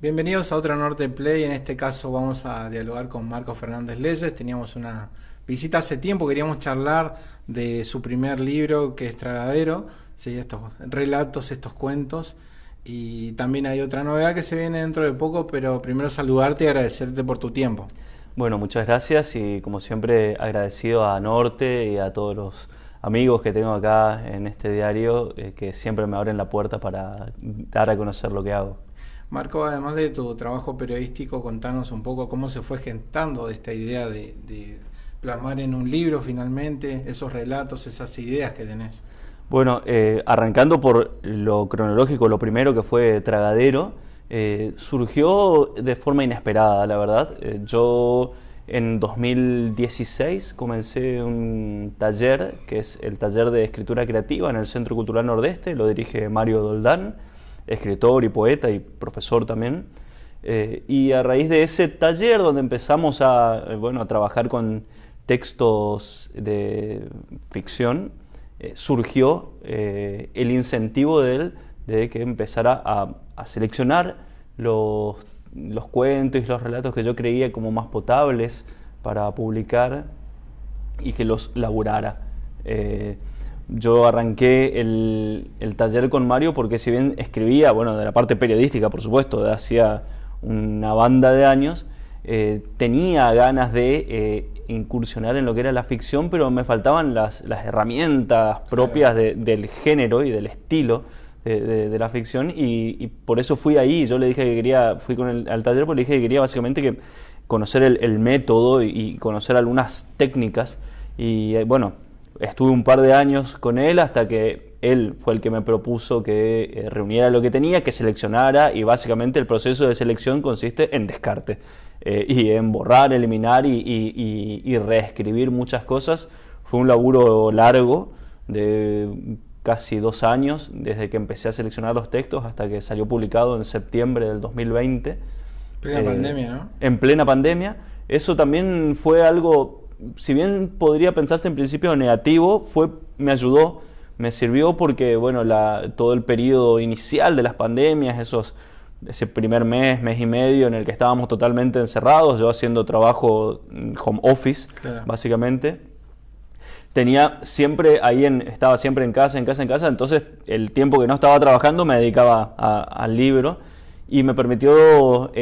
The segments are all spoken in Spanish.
Bienvenidos a otro Norte Play. En este caso vamos a dialogar con Marco Fernández Leyes. Teníamos una visita hace tiempo, queríamos charlar de su primer libro, que es Tragadero, sí, estos relatos, estos cuentos. Y también hay otra novedad que se viene dentro de poco, pero primero saludarte y agradecerte por tu tiempo. Bueno, muchas gracias y como siempre agradecido a Norte y a todos los amigos que tengo acá en este diario que siempre me abren la puerta para dar a conocer lo que hago. Marco, además de tu trabajo periodístico, contanos un poco cómo se fue gestando esta idea de plasmar en un libro finalmente esos relatos, esas ideas que tenés. Bueno, arrancando por lo cronológico, lo primero que fue Tragadero, surgió de forma inesperada, la verdad. Yo en 2016 comencé un taller, que es el taller de escritura creativa en el Centro Cultural Nordeste, lo dirige Mario Doldán, escritor y poeta y profesor también. Y a raíz de ese taller donde empezamos a trabajar con textos de ficción, surgió el incentivo de él de que empezara a seleccionar los cuentos y los relatos que yo creía como más potables para publicar y que los laburara. Yo arranqué el taller con Mario porque si bien escribía, bueno, de la parte periodística, por supuesto, de hacía una banda de años, tenía ganas de incursionar en lo que era la ficción, pero me faltaban las herramientas propias del género y del estilo de la ficción y por eso fui ahí. Yo le dije que quería, fui al taller porque le dije que quería básicamente que conocer el método y conocer algunas técnicas y bueno, estuve un par de años con él hasta que él fue el que me propuso que reuniera lo que tenía, que seleccionara y básicamente el proceso de selección consiste en descarte y en borrar, eliminar y reescribir muchas cosas. Fue un laburo largo de casi 2 años desde que empecé a seleccionar los textos hasta que salió publicado en septiembre del 2020 Plena pandemia, ¿no? en plena pandemia. Eso también fue algo, si bien podría pensarse en principio negativo, me ayudó, me sirvió porque bueno, todo el periodo inicial de las pandemias, ese primer mes y medio en el que estábamos totalmente encerrados, yo haciendo trabajo home office, Claro. básicamente, estaba siempre en casa, entonces el tiempo que no estaba trabajando me dedicaba al libro y me permitió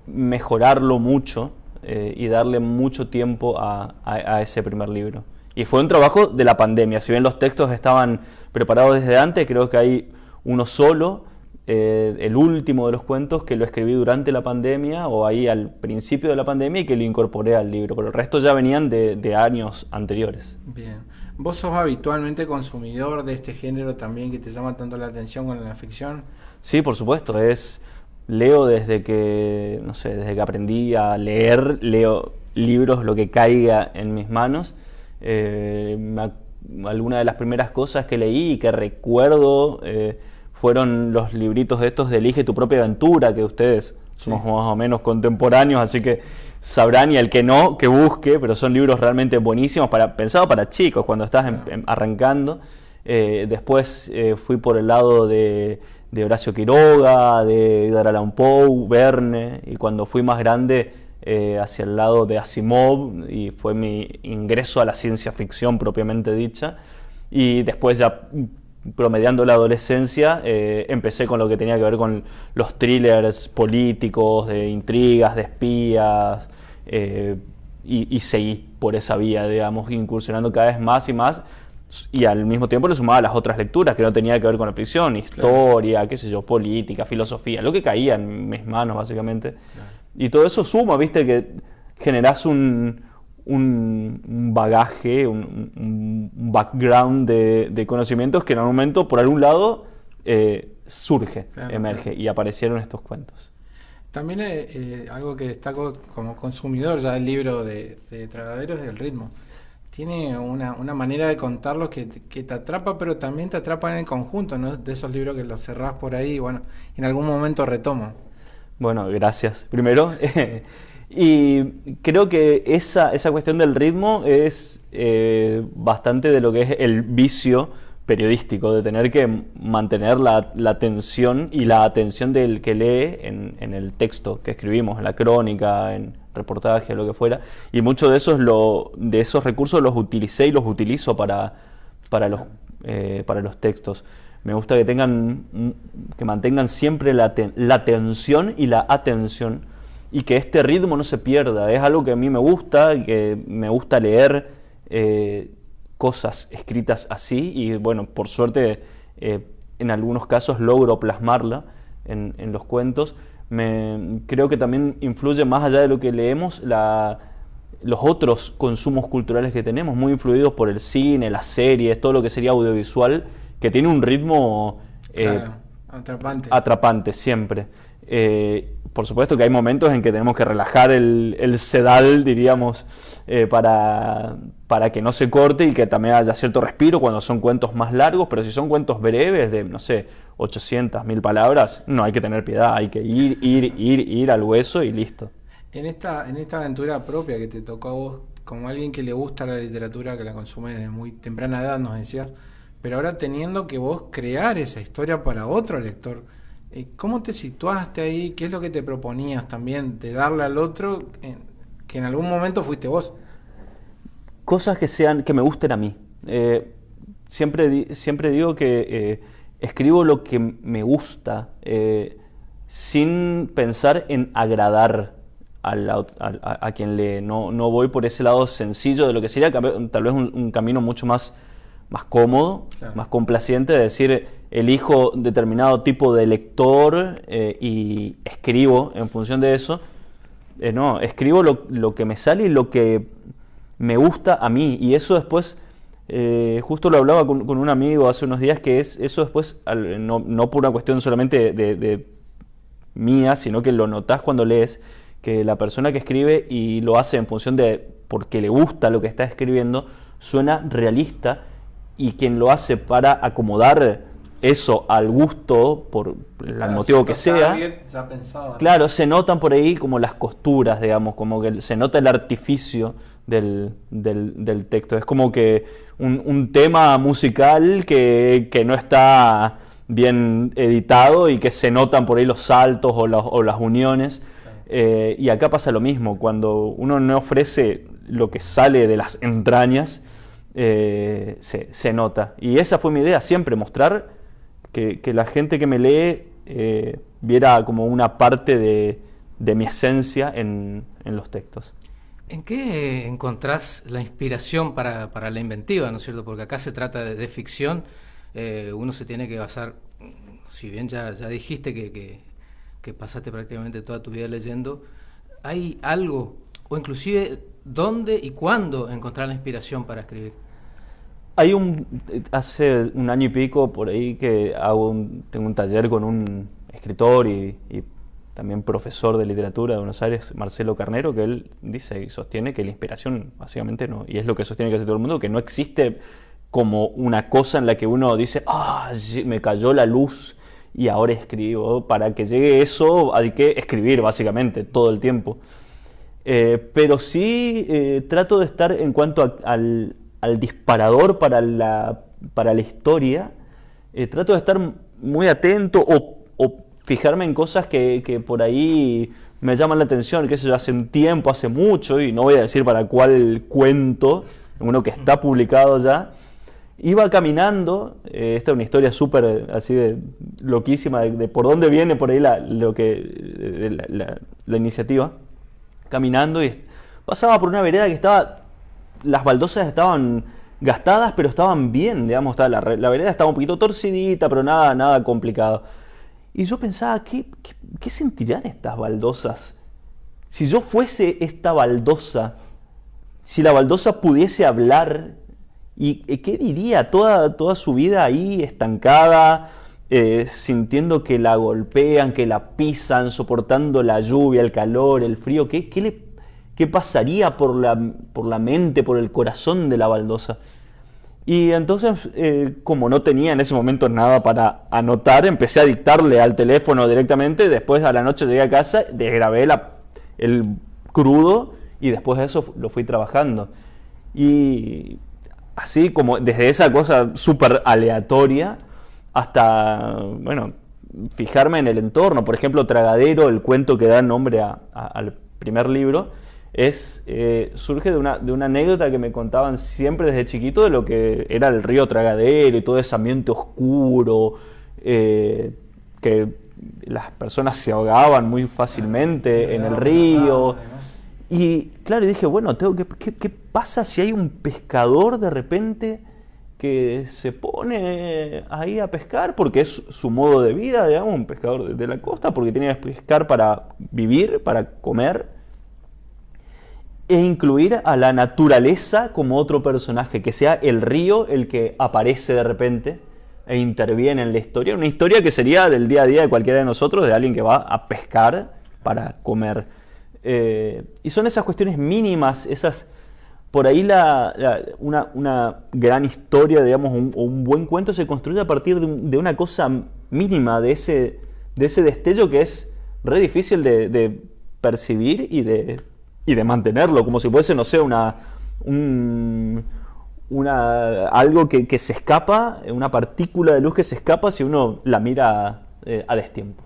mejorarlo mucho y darle mucho tiempo a ese primer libro. Y fue un trabajo de la pandemia, si bien los textos estaban preparados desde antes, creo que hay uno solo, el último de los cuentos que lo escribí durante la pandemia o ahí al principio de la pandemia y que lo incorporé al libro, pero el resto ya venían de años anteriores. Bien. ¿Vos sos habitualmente consumidor de este género también que te llama tanto la atención con la ficción? Sí, por supuesto, leo no sé, desde que aprendí a leer, leo libros, lo que caiga en mis manos. Alguna de las primeras cosas que leí y que recuerdo fueron los libritos estos de Elige tu propia aventura, que ustedes somos más o menos contemporáneos, así que sabrán, y el que no, que busque, pero son libros realmente buenísimos, pensados para chicos, cuando estás arrancando. Después fui por el lado de Horacio Quiroga, de Edgar Allan Poe, Verne, y cuando fui más grande hacia el lado de Asimov, y fue mi ingreso a la ciencia ficción propiamente dicha, y después ya promediando la adolescencia empecé con lo que tenía que ver con los thrillers políticos, de intrigas, de espías, y seguí por esa vía, digamos, incursionando cada vez más y más, y al mismo tiempo le sumaba las otras lecturas que no tenía que ver con la ficción, historia, claro, qué sé yo, política, filosofía, lo que caía en mis manos básicamente. Claro. Y todo eso suma, viste, que generás un bagaje, un background de conocimientos que en algún momento, por algún lado, surge, claro, emerge, claro. Y aparecieron estos cuentos. También algo que destaco como consumidor ya del libro de Tragaderos es el ritmo. Tiene una manera de contarlos que te atrapa, pero también te atrapa en el conjunto, ¿no? De esos libros que los cerrás por ahí y bueno, en algún momento retomo. Bueno, gracias. Primero, y creo que esa cuestión del ritmo es bastante de lo que es el vicio periodístico, de tener que mantener la atención y la atención del que lee en el texto que escribimos, en la crónica, en reportaje, lo que fuera. Y muchos de esos recursos los utilicé y los utilizo para los textos. Me gusta que mantengan siempre la atención y la atención, y que este ritmo no se pierda. Es algo que a mí me gusta, que me gusta leer cosas escritas así, y bueno, por suerte en algunos casos logro plasmarla en los cuentos. Creo que también influye, más allá de lo que leemos, los otros consumos culturales que tenemos, muy influidos por el cine, las series, todo lo que sería audiovisual, que tiene un ritmo Claro, atrapante siempre. Por supuesto que hay momentos en que tenemos que relajar el sedal, diríamos, para que no se corte y que también haya cierto respiro cuando son cuentos más largos, pero si son cuentos breves de, no sé, 800, 1000 palabras, no hay que tener piedad, hay que ir al hueso y listo. En esta aventura propia que te tocó a vos, como alguien que le gusta la literatura, que la consume desde muy temprana edad, nos decías, pero ahora teniendo que vos crear esa historia para otro lector, ¿cómo te situaste ahí? ¿Qué es lo que te proponías también de darle al otro que en algún momento fuiste vos? Cosas que me gusten a mí. Siempre digo que escribo lo que me gusta, sin pensar en agradar a quien lee. No voy por ese lado sencillo de lo que sería tal vez un camino mucho más cómodo, Claro. más complaciente, de decir, elijo determinado tipo de lector y escribo en función de eso. No, escribo lo que me sale y lo que me gusta a mí, y eso después, justo lo hablaba con un amigo hace unos días, que eso después, no por una cuestión solamente de mía, sino que lo notás cuando lees, que la persona que escribe y lo hace en función de porque le gusta lo que está escribiendo, suena realista, y quien lo hace para acomodar eso al gusto, por el motivo que sea, Ya pensado, ¿no? claro, se notan por ahí como las costuras, digamos, como que se nota el artificio del texto. Es como que un tema musical que no está bien editado y que se notan por ahí los saltos o las uniones. Y acá pasa lo mismo, cuando uno no ofrece lo que sale de las entrañas, se nota. Y esa fue mi idea, siempre mostrar que la gente que me lee viera como una parte de mi esencia en los textos. ¿En qué encontrás la inspiración para la inventiva, ¿no es cierto? Porque acá se trata de ficción, uno se tiene que basar, si bien ya dijiste que pasaste prácticamente toda tu vida leyendo, ¿hay algo, o inclusive dónde y cuándo encontrar la inspiración para escribir? Hace un año y pico por ahí que tengo un taller con un escritor y también profesor de literatura de Buenos Aires, Marcelo Carnero, que él dice y sostiene que la inspiración básicamente no, y es lo que sostiene casi todo el mundo, que no existe como una cosa en la que uno dice, me cayó la luz y ahora escribo. Para que llegue eso hay que escribir básicamente todo el tiempo. Pero sí trato de estar, en cuanto al disparador para la historia, trato de estar muy atento o fijarme en cosas que por ahí me llaman la atención, que eso hace un tiempo, hace mucho, y no voy a decir para cuál cuento, uno que está publicado ya. Iba caminando, esta es una historia súper así de loquísima, de por dónde viene por ahí la iniciativa. Caminando y pasaba por una vereda que las baldosas estaban gastadas, pero estaban bien, digamos, la vereda estaba un poquito torcidita, pero nada complicado. Y yo pensaba, ¿qué sentirán estas baldosas? Si yo fuese esta baldosa, si la baldosa pudiese hablar, ¿y qué diría? Toda su vida ahí estancada, sintiendo que la golpean, que la pisan, soportando la lluvia, el calor, el frío. ¿Qué pasaría por la mente, por el corazón de la baldosa? Y entonces, como no tenía en ese momento nada para anotar, empecé a dictarle al teléfono directamente. Después, a la noche llegué a casa, desgrabé el crudo y después de eso lo fui trabajando. Y así como desde esa cosa súper aleatoria hasta, bueno, fijarme en el entorno. Por ejemplo, Tragadero, el cuento que da nombre al primer libro, surge de una anécdota que me contaban siempre desde chiquito de lo que era el río Tragadero y todo ese ambiente oscuro, que las personas se ahogaban muy fácilmente en el río. Y claro, dije, bueno, ¿qué pasa si hay un pescador de repente que se pone ahí a pescar? Porque es su modo de vida, digamos, un pescador de la costa, porque tiene que pescar para vivir, para comer. E incluir a la naturaleza como otro personaje, que sea el río el que aparece de repente e interviene en la historia. Una historia que sería del día a día de cualquiera de nosotros, de alguien que va a pescar para comer. Y son esas cuestiones mínimas, por ahí una gran historia, digamos, o un buen cuento se construye a partir de una cosa mínima, de ese destello que es re difícil de percibir y de mantenerlo, como si fuese, no sé, algo que se escapa, una partícula de luz que se escapa si uno la mira a destiempo.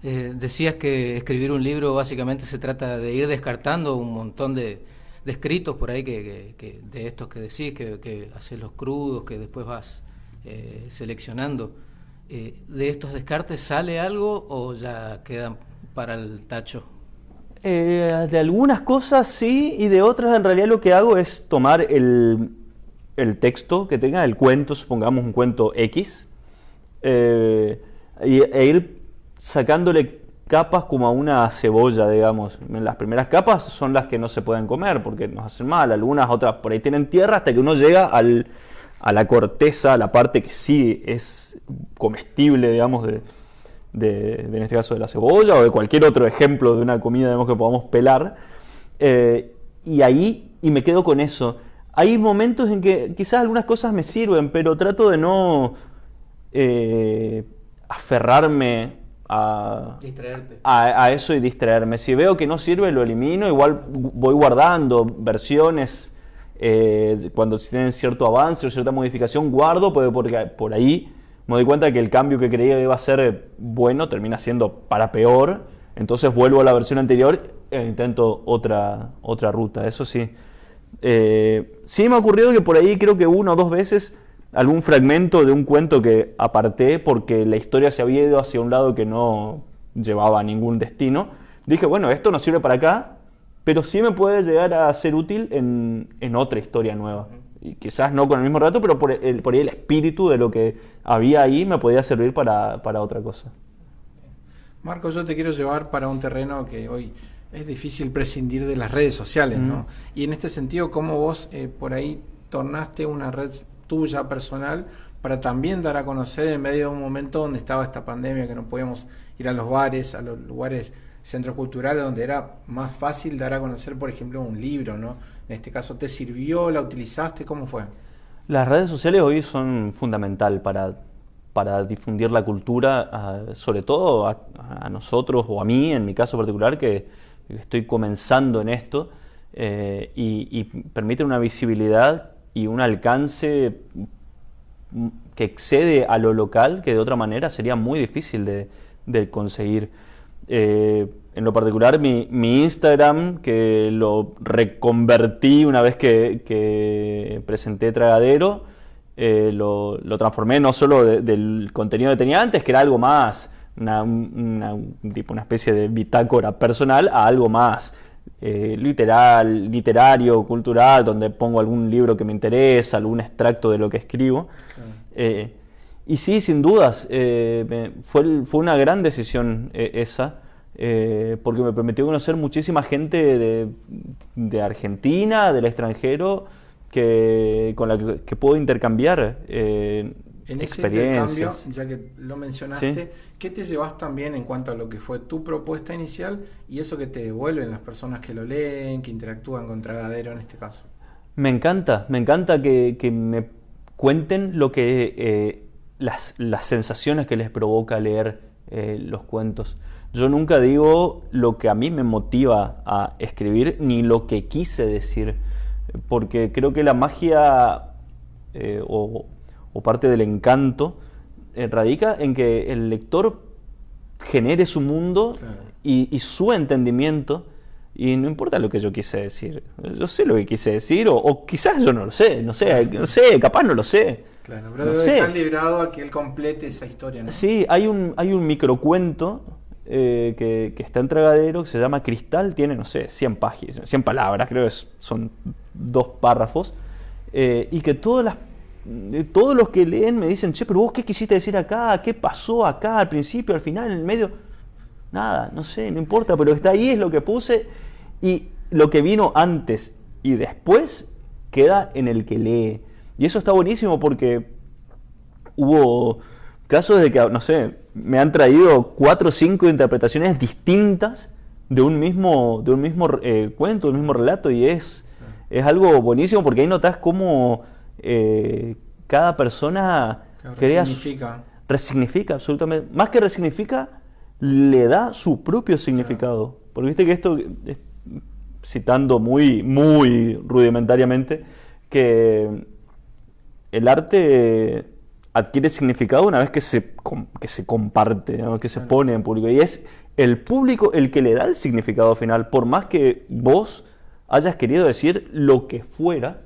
Decías que escribir un libro básicamente se trata de ir descartando un montón de escritos por ahí que de estos que decís, que haces los crudos, que después vas seleccionando. ¿De estos descartes sale algo o ya quedan para el tacho? De algunas cosas sí, y de otras en realidad lo que hago es tomar el texto que tenga, el cuento, supongamos un cuento X, e ir sacándole capas como a una cebolla, digamos. Las primeras capas son las que no se pueden comer porque nos hacen mal, algunas otras por ahí tienen tierra, hasta que uno llega a la corteza, a la parte que sí es comestible, digamos, en este caso de la cebolla o de cualquier otro ejemplo de una comida, digamos, que podamos pelar, y me quedo con eso. Hay momentos en que quizás algunas cosas me sirven, pero trato de no aferrarme a eso y distraerme. Si veo que no sirve, lo elimino. Igual voy guardando versiones, cuando tienen cierto avance o cierta modificación, guardo, porque por ahí me doy cuenta que el cambio que creía que iba a ser bueno termina siendo para peor. Entonces vuelvo a la versión anterior e intento otra ruta. Eso sí. Sí me ha ocurrido que por ahí creo que una o dos veces algún fragmento de un cuento que aparté porque la historia se había ido hacia un lado que no llevaba a ningún destino. Dije, bueno, esto no sirve para acá, pero sí me puede llegar a ser útil en otra historia nueva. Y quizás no con el mismo rato, pero por ahí el espíritu de lo que había ahí me podía servir para otra cosa. Marco, yo te quiero llevar para un terreno que hoy es difícil prescindir de las redes sociales, ¿no? Y en este sentido, ¿cómo vos por ahí tornaste una red tuya personal para también dar a conocer en medio de un momento donde estaba esta pandemia, que no podíamos ir a los bares, a los lugares, centros culturales, donde era más fácil dar a conocer, por ejemplo, un libro, ¿no? En este caso, ¿te sirvió? ¿La utilizaste? ¿Cómo fue? Las redes sociales hoy son fundamental para difundir la cultura, sobre todo a nosotros, o a mí, en mi caso particular, que estoy comenzando en esto, y permite una visibilidad y un alcance que excede a lo local, que de otra manera sería muy difícil de conseguir. En lo particular, mi Instagram, que lo reconvertí una vez que presenté Tragadero, lo transformé no solo del contenido que tenía antes, que era algo más, una especie de bitácora personal, a algo más literario, cultural, donde pongo algún libro que me interesa, algún extracto de lo que escribo. Y sí, sin dudas, fue una gran decisión esa, porque me permitió conocer muchísima gente de Argentina, del extranjero, con la que puedo intercambiar en ese intercambio, ya que lo mencionaste, ¿sí? ¿Qué te llevas también en cuanto a lo que fue tu propuesta inicial y eso que te devuelven las personas que lo leen, que interactúan con Tragadero en este caso? Me encanta que me cuenten lo que las sensaciones que les provoca leer los cuentos. Yo nunca digo lo que a mí me motiva a escribir ni lo que quise decir, porque creo que la magia o parte del encanto radica en que el lector genere su mundo y su entendimiento, y no importa lo que yo quise decir, yo sé lo que quise decir, o quizás yo no lo sé, no sé, capaz no lo sé. Claro, pero No debe sé. estar librado a que él complete esa historia, ¿no? Sí, hay un microcuento que está en Tragadero, que se llama Cristal, tiene, no sé, 100 páginas, 100 palabras, creo que son 2 párrafos, y que todos los que leen me dicen, che, pero vos qué quisiste decir acá, qué pasó acá, al principio, al final, en el medio. Nada, no sé, no importa, pero está ahí, es lo que puse, y lo que vino antes y después queda en el que lee. Y eso está buenísimo porque hubo casos de que, no sé, me han traído 4 o 5 interpretaciones distintas de un mismo cuento, de un mismo relato, y es algo buenísimo porque ahí notas cómo cada persona resignifica absolutamente, más que resignifica, le da su propio significado. Porque viste que esto, citando muy, muy rudimentariamente, que el arte adquiere significado una vez que se comparte, ¿no? Que se pone en público. Y es el público el que le da el significado final. Por más que vos hayas querido decir lo que fuera,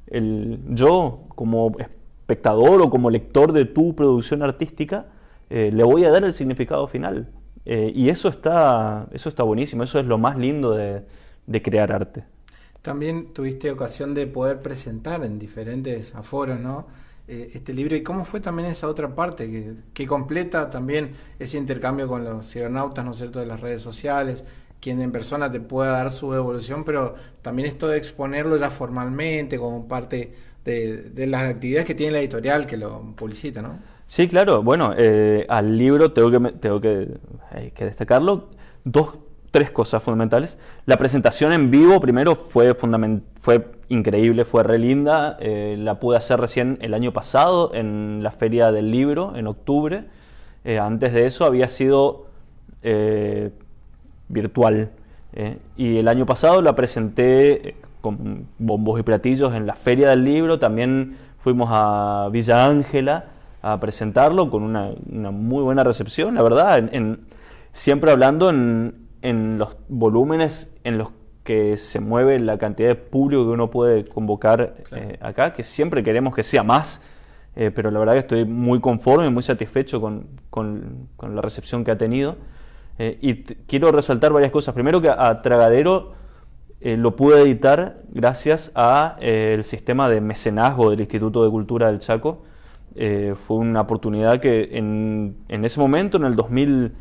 yo como espectador o como lector de tu producción artística, le voy a dar el significado final. Y eso está buenísimo, eso es lo más lindo de crear arte. También tuviste ocasión de poder presentar en diferentes aforos, ¿no? Este libro, y cómo fue también esa otra parte que completa también ese intercambio con los cibernautas, ¿no es cierto?, de las redes sociales, quien en persona te pueda dar su devolución, pero también esto de exponerlo ya formalmente como parte de las actividades que tiene la editorial que lo publicita, ¿no? Sí, claro. Bueno, al libro tengo que destacarlo. 3 cosas fundamentales. La presentación en vivo, primero, fue increíble, fue re linda. La pude hacer recién el año pasado en la Feria del Libro, en octubre. Antes de eso había sido virtual. Y el año pasado la presenté con bombos y platillos en la Feria del Libro. También fuimos a Villa Ángela a presentarlo con una muy buena recepción, la verdad, siempre hablando en los volúmenes en los que se mueve la cantidad de público que uno puede convocar acá, que siempre queremos que sea más, pero la verdad que estoy muy conforme y muy satisfecho con la recepción que ha tenido. Y quiero resaltar varias cosas. Primero, que a Tragadero lo pude editar gracias a el sistema de mecenazgo del Instituto de Cultura del Chaco. Fue una oportunidad que en ese momento, en el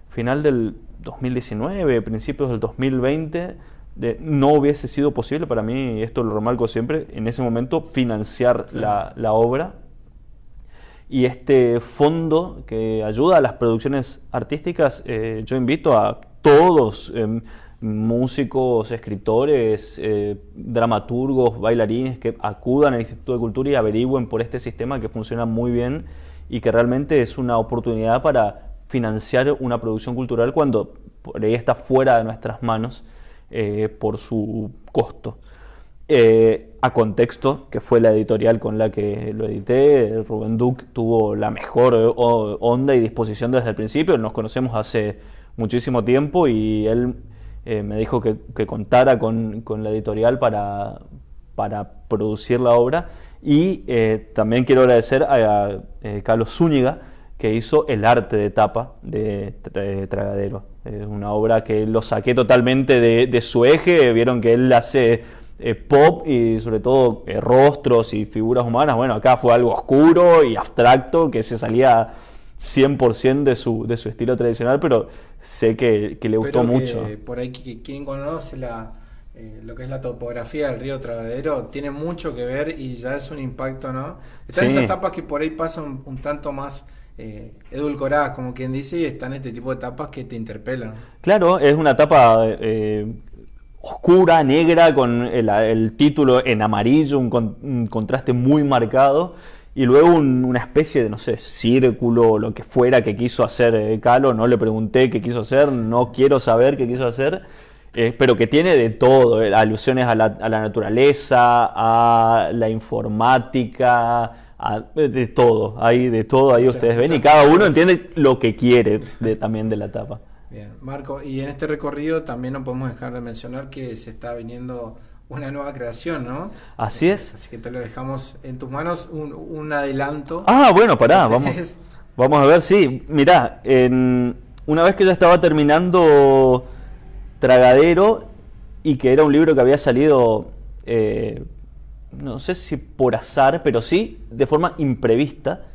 final del 2019, principios del 2020, no hubiese sido posible para mí, esto lo remarco siempre, en ese momento financiar la obra. Y este fondo que ayuda a las producciones artísticas, yo invito a todos, músicos, escritores, dramaturgos, bailarines, que acudan al Instituto de Cultura y averigüen por este sistema que funciona muy bien y que realmente es una oportunidad para financiar una producción cultural cuando por ahí está fuera de nuestras manos por su costo. A Contexto, que fue la editorial con la que lo edité, Rubén Duc tuvo la mejor onda y disposición desde el principio. Nos conocemos hace muchísimo tiempo y él me dijo que contara con la editorial para producir la obra. Y también quiero agradecer a Carlos Zúñiga, que hizo el arte de tapa de Tragadero. Es una obra que lo saqué totalmente de su eje. Vieron que él hace pop y sobre todo rostros y figuras humanas. Bueno, acá fue algo oscuro y abstracto que se salía 100% de su estilo tradicional, pero sé que le gustó mucho. Por ahí quien conoce lo que es la topografía del río Tragadero tiene mucho que ver y ya es un impacto, ¿no? Están esas tapas que por ahí pasan un tanto más edulcoradas, como quien dice, y están este tipo de tapas que te interpelan. Claro, es una tapa oscura, negra, con el título en amarillo, un contraste muy marcado, y luego una especie de, no sé, círculo o lo que fuera que quiso hacer Calo. No le pregunté qué quiso hacer, no quiero saber qué quiso hacer. pero que tiene de todo, alusiones a la naturaleza, a la informática, de todo. Hay de todo, ahí ustedes ven, y cada uno entiende lo que quiere también de la tapa. Bien, Marco, y en este recorrido también no podemos dejar de mencionar que se está viniendo una nueva creación, ¿no? Así es. Así que te lo dejamos en tus manos, un adelanto. Ah, bueno, pará, vamos a ver, sí. Mirá, una vez que ya estaba terminando Tragadero, y que era un libro que había salido, no sé si por azar, pero sí de forma imprevista,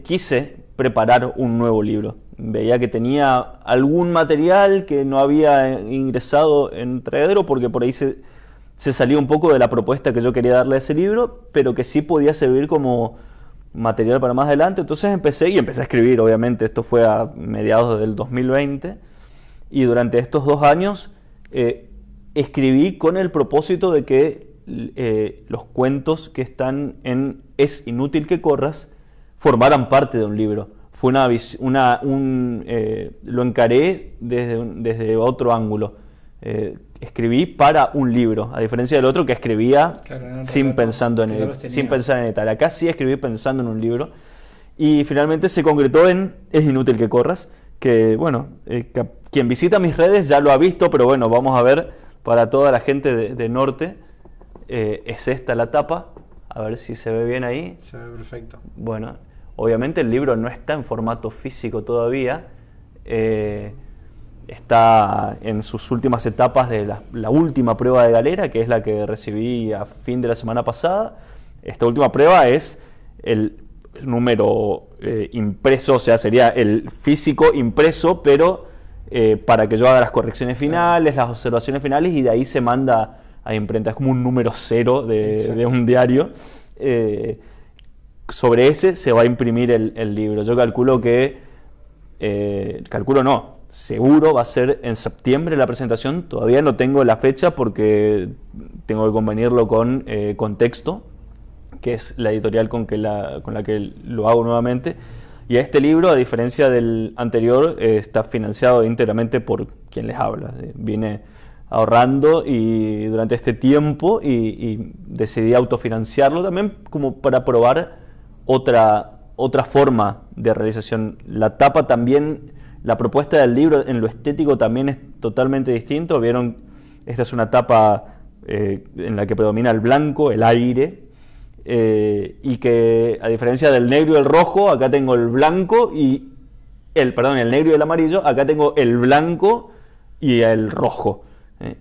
quise preparar un nuevo libro. Veía que tenía algún material que no había ingresado en Tragadero, porque por ahí se salió un poco de la propuesta que yo quería darle a ese libro, pero que sí podía servir como material para más adelante. Entonces empecé a escribir, obviamente. Esto fue a mediados del 2020, y durante estos 2 años escribí con el propósito de que los cuentos que están en Es inútil que corras formaran parte de un libro. Fue lo encaré desde otro ángulo. Escribí para un libro, a diferencia del otro que escribía sin pensar en tal. Acá sí escribí pensando en un libro, y finalmente se concretó en Es inútil que corras, que bueno, quien visita mis redes ya lo ha visto, pero bueno, vamos a ver para toda la gente de Norte. Es esta la tapa, a ver si se ve bien ahí. Se ve perfecto. Bueno, obviamente el libro no está en formato físico todavía, está en sus últimas etapas de la última prueba de galera, que es la que recibí a fin de la semana pasada. Esta última prueba es el número impreso, o sea, sería el físico impreso, pero para que yo haga las correcciones finales, las observaciones finales, y de ahí se manda a imprenta. Es como un número 0 de un diario. Sobre ese se va a imprimir el libro. Yo calculo seguro va a ser en septiembre la presentación. Todavía no tengo la fecha porque tengo que convenirlo con Contexto, que es la editorial con la que lo hago nuevamente. Y este libro, a diferencia del anterior, está financiado íntegramente por quien les habla. Vine ahorrando y durante este tiempo y decidí autofinanciarlo también, como para probar otra forma de realización. La tapa también, la propuesta del libro en lo estético también es totalmente distinto. Vieron, esta es una tapa en la que predomina el blanco, el aire, y que a diferencia del negro y el rojo, acá tengo el blanco y el negro y el amarillo, acá tengo el blanco y el rojo.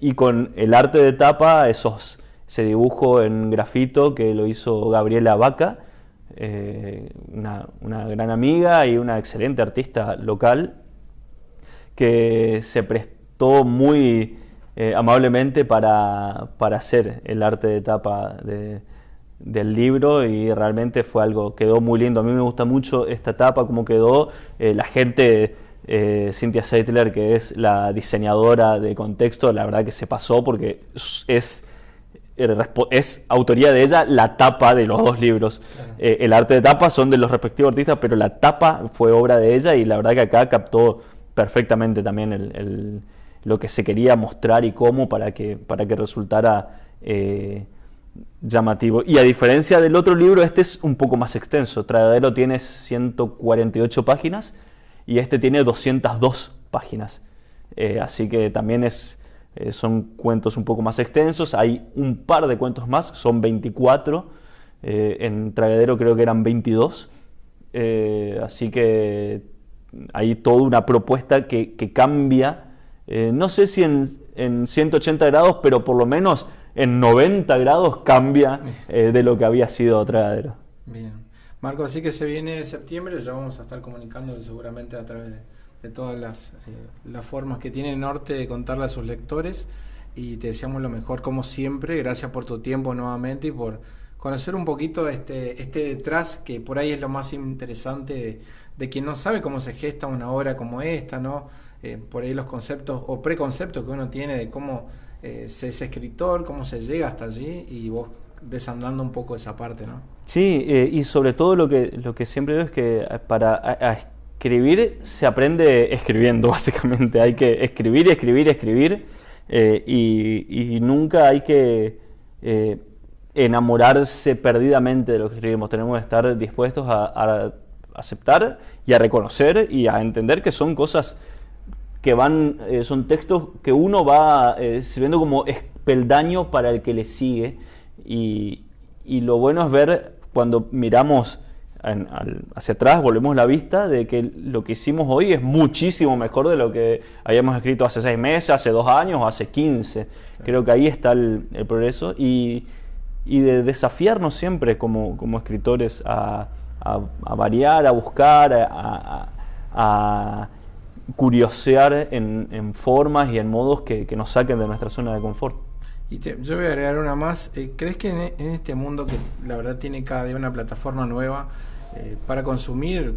Y con el arte de tapa, ese dibujo en grafito que lo hizo Gabriela Vaca, una gran amiga y una excelente artista local, que se prestó muy amablemente para hacer el arte de tapa del libro, y realmente fue algo, quedó muy lindo. A mí me gusta mucho esta tapa, cómo quedó. La gente, Cynthia Seidler, que es la diseñadora de Contexto, la verdad que se pasó, porque es autoría de ella la tapa de los 2 libros. Claro. El arte de tapa son de los respectivos artistas, pero la tapa fue obra de ella, y la verdad que acá captó perfectamente también lo que se quería mostrar y cómo, para que resultara llamativo. Y a diferencia del otro libro, este es un poco más extenso. Tragadero tiene 148 páginas y este tiene 202 páginas. Así que también son cuentos un poco más extensos. Hay un par de cuentos más, son 24. En Tragadero creo que eran 22. Así que hay toda una propuesta que cambia. No sé si en 180 grados, pero por lo menos en 90 grados cambia de lo que había sido Tragadero. Bien. Marco, así que se viene septiembre, ya vamos a estar comunicando seguramente a través de todas las formas que tiene Norte de contarle a sus lectores, y te deseamos lo mejor como siempre. Gracias por tu tiempo nuevamente y por conocer un poquito este detrás, que por ahí es lo más interesante de quien no sabe cómo se gesta una obra como esta, ¿no? Por ahí los conceptos o preconceptos que uno tiene de cómo se es escritor, cómo se llega hasta allí, y vos desandando un poco esa parte, ¿no? Sí, y sobre todo lo que siempre digo es que para escribir se aprende escribiendo, básicamente. Hay que escribir, escribir, escribir, y nunca hay que enamorarse perdidamente de lo que escribimos. Tenemos que estar dispuestos a aceptar y a reconocer y a entender que son cosas que son textos que uno va sirviendo como peldaño para el que le sigue, y lo bueno es ver cuando miramos hacia atrás, volvemos la vista de que lo que hicimos hoy es muchísimo mejor de lo que habíamos escrito hace 6 meses, hace 2 años o hace 15. Sí. Creo que ahí está el progreso, y de desafiarnos siempre como escritores a variar, a buscar, a curiosear en formas y en modos que nos saquen de nuestra zona de confort. Yo voy a agregar una más. ¿Crees que en este mundo que la verdad tiene cada día una plataforma nueva para consumir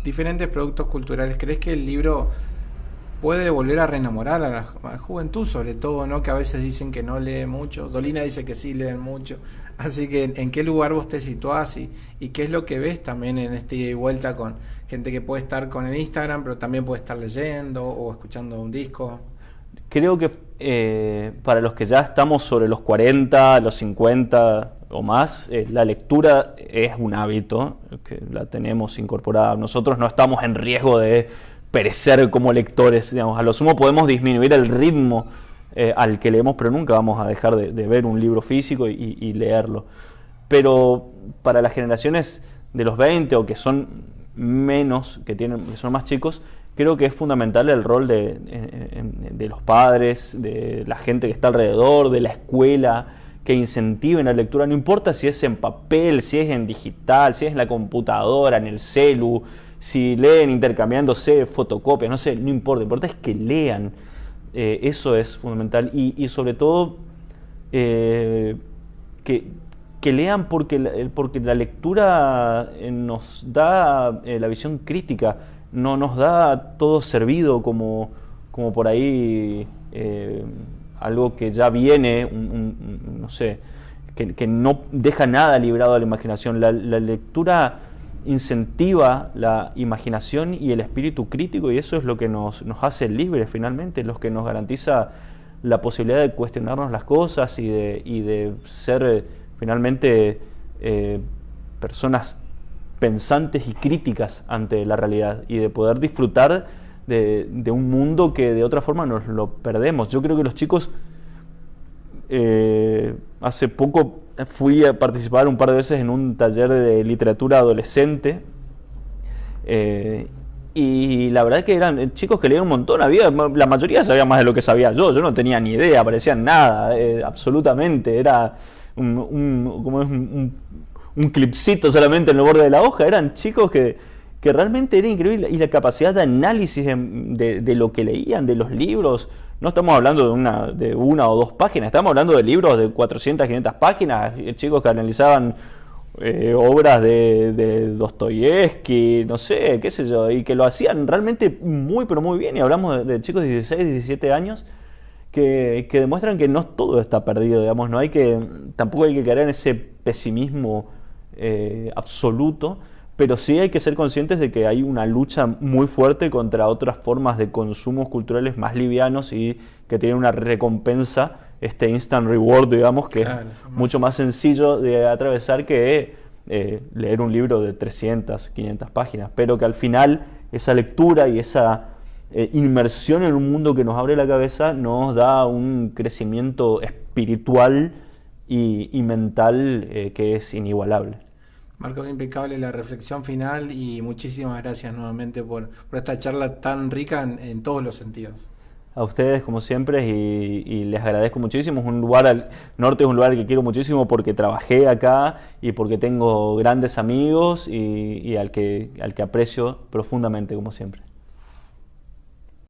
diferentes productos culturales, crees que el libro puede volver a reenamorar a la juventud, sobre todo, ¿no? Que a veces dicen que no lee mucho? Dolina dice que sí leen mucho. Así que, ¿en qué lugar vos te situás y qué es lo que ves también en este ida y vuelta con gente que puede estar con el Instagram, pero también puede estar leyendo o escuchando un disco? Creo que para los que ya estamos sobre los 40, los 50 o más, la lectura es un hábito que la tenemos incorporada. Nosotros no estamos en riesgo de perecer como lectores, digamos. A lo sumo podemos disminuir el ritmo al que leemos, pero nunca vamos a dejar de ver un libro físico y leerlo. Pero para las generaciones de los 20 o que son menos, que son más chicos, creo que es fundamental el rol de los padres, de la gente que está alrededor, de la escuela, que incentiven la lectura. No importa si es en papel, si es en digital, si es en la computadora, en el celu, si leen intercambiándose fotocopias, no sé, no importa. Lo importante es que lean. Eso es fundamental. Y sobre todo, que lean porque la lectura nos da la visión crítica. No nos da todo servido como por ahí algo que ya viene, no sé, que no deja nada librado a la imaginación. La lectura incentiva la imaginación y el espíritu crítico, y eso es lo que nos hace libres finalmente, lo que nos garantiza la posibilidad de cuestionarnos las cosas y de ser finalmente personas pensantes y críticas ante la realidad, y de poder disfrutar de un mundo que de otra forma nos lo perdemos. Yo creo que los chicos, hace poco fui a participar un par de veces en un taller de literatura adolescente, y la verdad que eran chicos que leían un montón. La mayoría sabía más de lo que sabía yo no tenía ni idea, parecían nada, absolutamente, era un clipcito solamente en el borde de la hoja. Eran chicos que realmente era increíble, y la capacidad de análisis de lo que leían, de los libros. No estamos hablando de una o dos páginas, estamos hablando de libros de 400, 500 páginas, chicos que analizaban obras de Dostoyevsky, no sé, qué sé yo, y que lo hacían realmente muy, pero muy bien. Y hablamos de chicos de 16, 17 años que demuestran que no todo está perdido, digamos. Tampoco hay que caer en ese pesimismo absoluto, pero sí hay que ser conscientes de que hay una lucha muy fuerte contra otras formas de consumos culturales más livianos y que tienen una recompensa, instant reward, digamos, que claro, es mucho más sencillo de atravesar que leer un libro de 300, 500 páginas, pero que al final esa lectura y esa inmersión en un mundo que nos abre la cabeza nos da un crecimiento espiritual y mental que es inigualable. Marcos, impecable la reflexión final, y muchísimas gracias nuevamente por esta charla tan rica en todos los sentidos. A ustedes, como siempre, y les agradezco muchísimo. Norte es un lugar que quiero muchísimo porque trabajé acá y porque tengo grandes amigos y al que aprecio profundamente, como siempre.